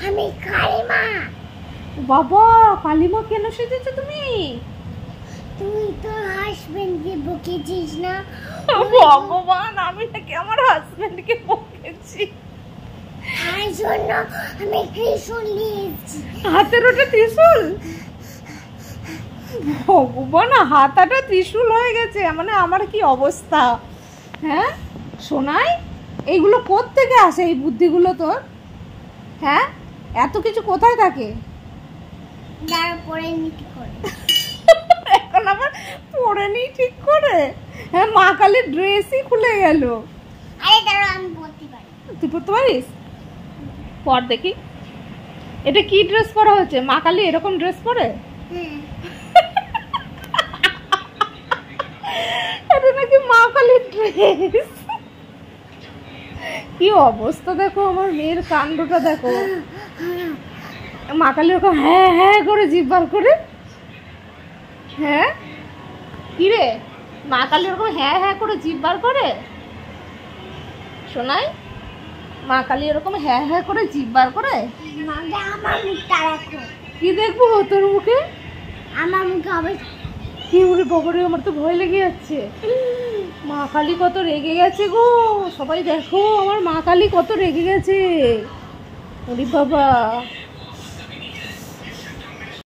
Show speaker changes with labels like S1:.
S1: আমি কালিমা।
S2: বাবা, কালিমা কেন সেজেছো তুমি?
S1: তুই তো হাজবেন্ডকে বকেছিস না?
S2: ভগবান, আমি নাকি আমার হাজবেন্ডকে বকেছি?
S1: তার জন্য আমি ত্রিশূল নিয়েছি।
S2: হাতের ওটা ত্রিশূল? ভগবান, হাতাটা ত্রিশূল হয়ে গেছে, মানে আমার কি অবস্থা। হ্যাঁ সোনাই, এইগুলো কোত্থেকে আসে এই বুদ্ধিগুলো তোর? হ্যাঁ, এত কিছু কোথায় থাকে?
S1: যারা পরে নিতে করে।
S2: এখন আবার পরে নি ঠিক করে? হ্যাঁ, মা কালীর ড্রেসই খুলে গেল।
S1: আরে দাঁড়া, আমি পরতে পারি।
S2: তুই পরতে পারিস? পর দেখি। এটা কি ড্রেস পরা হচ্ছে? মা কালী এরকম ড্রেস পরে? এটা নাকি মা কালীর ড্রেস। কি অবস্থা দেখো, আমার মেয়ের কাণ্ডটা দেখো। মা কালী ওরকম হ্যাঁ হ্যাঁ করে জিভ বার করে। হ্যাঁ কি রে, মা কালী ওরকম হ্যাঁ হ্যাঁ করে জিভ বার করে? শোনাই, মা কালী এরকম হ্যাঁ হ্যাঁ করে জিভ বার করে?
S1: আমার মুখটা রাখো।
S2: কি দেখবো তোর মুখে?
S1: আমার মুখে হবে।
S2: কি ওরে বাবারে, আমার তো ভয় লেগে যাচ্ছে। মা কালী কত রেগে গেছে গো, সবাই দেখো আমার মা কালী কত রেগে গেছে। ওরে বাবা।